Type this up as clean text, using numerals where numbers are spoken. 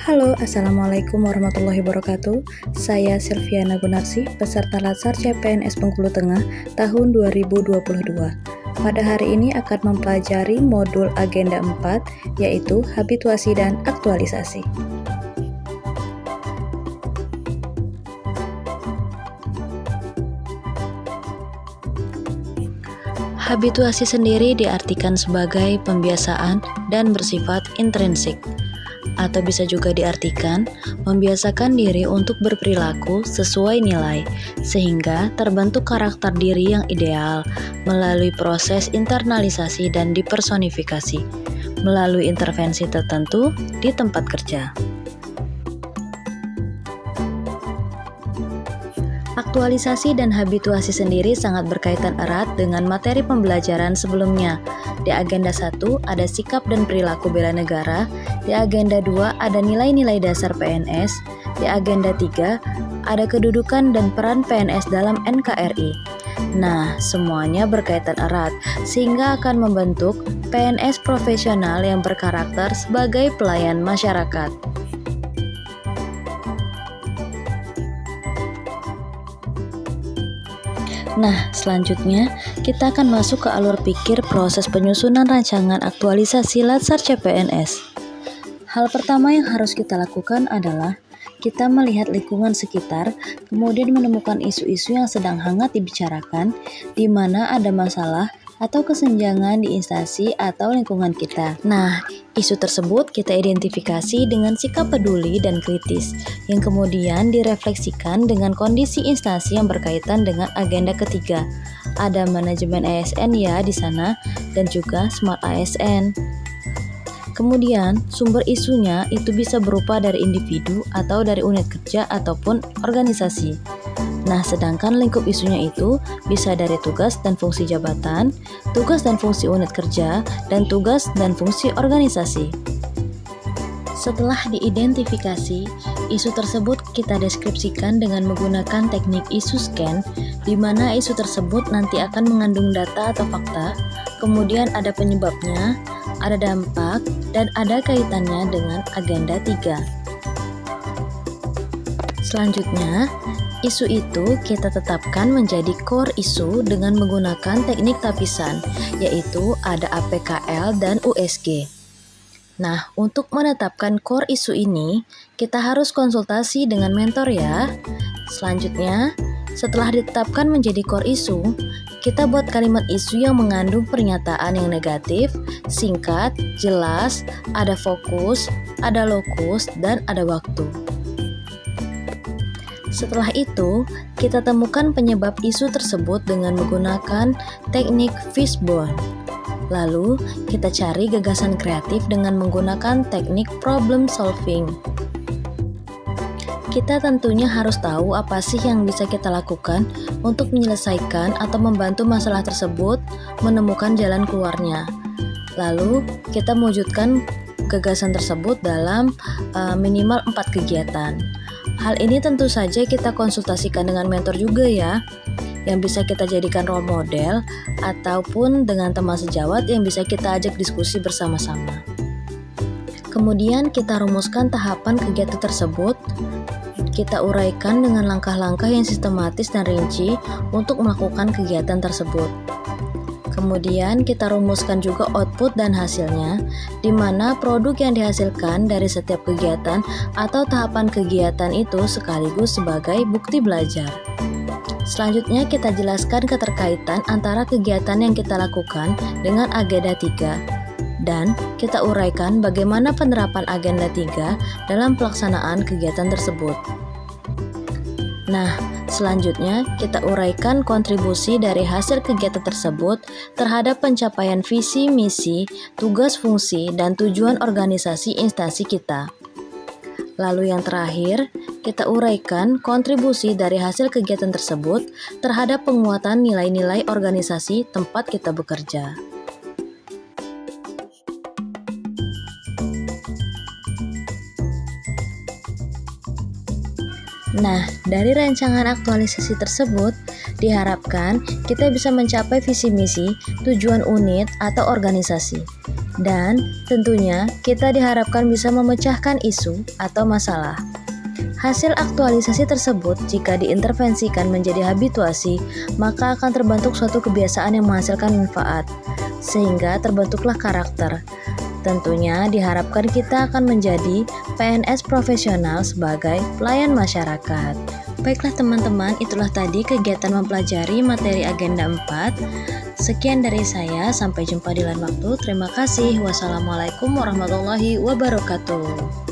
Halo, Assalamualaikum warahmatullahi wabarakatuh. Saya Silviana Gunarsi, peserta Latsar CPNS Bengkulu Tengah tahun 2022. Pada hari ini akan mempelajari modul agenda 4, yaitu habituasi dan aktualisasi. Habituasi sendiri diartikan sebagai pembiasaan dan bersifat intrinsik, atau bisa juga diartikan membiasakan diri untuk berperilaku sesuai nilai, sehingga terbentuk karakter diri yang ideal melalui proses internalisasi dan dipersonifikasi, melalui intervensi tertentu di tempat kerja. Aktualisasi dan habituasi sendiri sangat berkaitan erat dengan materi pembelajaran sebelumnya. Di agenda 1 ada sikap dan perilaku bela negara, di agenda 2 ada nilai-nilai dasar PNS, di agenda 3 ada kedudukan dan peran PNS dalam NKRI. Nah, semuanya berkaitan erat sehingga akan membentuk PNS profesional yang berkarakter sebagai pelayan masyarakat. Nah, selanjutnya kita akan masuk ke alur pikir proses penyusunan rancangan aktualisasi Latsar CPNS. Hal pertama yang harus kita lakukan adalah kita melihat lingkungan sekitar, kemudian menemukan isu-isu yang sedang hangat dibicarakan, di mana ada masalah atau kesenjangan di instansi atau lingkungan kita. Nah, isu tersebut kita identifikasi dengan sikap peduli dan kritis, yang kemudian direfleksikan dengan kondisi instansi yang berkaitan dengan agenda ketiga. Ada manajemen ASN ya di sana, dan juga Smart ASN. Kemudian, sumber isunya itu bisa berupa dari individu atau dari unit kerja ataupun organisasi. Nah, sedangkan lingkup isunya itu bisa dari tugas dan fungsi jabatan, tugas dan fungsi unit kerja, dan tugas dan fungsi organisasi. Setelah diidentifikasi, isu tersebut kita deskripsikan dengan menggunakan teknik isu scan, di mana isu tersebut nanti akan mengandung data atau fakta, kemudian ada penyebabnya, ada dampak, dan ada kaitannya dengan agenda 3. Selanjutnya, isu itu kita tetapkan menjadi core isu dengan menggunakan teknik tapisan, yaitu ada APKL dan USG. Nah, untuk menetapkan core isu ini, kita harus konsultasi dengan mentor ya. Selanjutnya, setelah ditetapkan menjadi core isu, kita buat kalimat isu yang mengandung pernyataan yang negatif, singkat, jelas, ada fokus, ada lokus, dan ada waktu. Setelah itu, kita temukan penyebab isu tersebut dengan menggunakan teknik fishbone. Lalu, kita cari gagasan kreatif dengan menggunakan teknik problem solving. Kita tentunya harus tahu apa sih yang bisa kita lakukan untuk menyelesaikan atau membantu masalah tersebut, menemukan jalan keluarnya. Lalu, kita mewujudkan gagasan tersebut dalam minimal 4 kegiatan. Hal ini tentu saja kita konsultasikan dengan mentor juga ya, yang bisa kita jadikan role model ataupun dengan teman sejawat yang bisa kita ajak diskusi bersama-sama. Kemudian kita rumuskan tahapan kegiatan tersebut, kita uraikan dengan langkah-langkah yang sistematis dan rinci untuk melakukan kegiatan tersebut. Kemudian kita rumuskan juga output dan hasilnya, di mana produk yang dihasilkan dari setiap kegiatan atau tahapan kegiatan itu sekaligus sebagai bukti belajar. Selanjutnya kita jelaskan keterkaitan antara kegiatan yang kita lakukan dengan agenda 3, dan kita uraikan bagaimana penerapan agenda 3 dalam pelaksanaan kegiatan tersebut. Nah, selanjutnya kita uraikan kontribusi dari hasil kegiatan tersebut terhadap pencapaian visi, misi, tugas, fungsi, dan tujuan organisasi instansi kita. Lalu yang terakhir, kita uraikan kontribusi dari hasil kegiatan tersebut terhadap penguatan nilai-nilai organisasi tempat kita bekerja. Nah, dari rancangan aktualisasi tersebut, diharapkan kita bisa mencapai visi misi, tujuan unit atau organisasi. Dan tentunya kita diharapkan bisa memecahkan isu atau masalah. Hasil aktualisasi tersebut jika diintervensikan menjadi habituasi, maka akan terbentuk suatu kebiasaan yang menghasilkan manfaat, sehingga terbentuklah karakter. Tentunya diharapkan kita akan menjadi PNS profesional sebagai pelayan masyarakat. Baiklah teman-teman, itulah tadi kegiatan mempelajari materi agenda 4. Sekian dari saya, sampai jumpa di lain waktu. Terima kasih. Wassalamualaikum warahmatullahi wabarakatuh.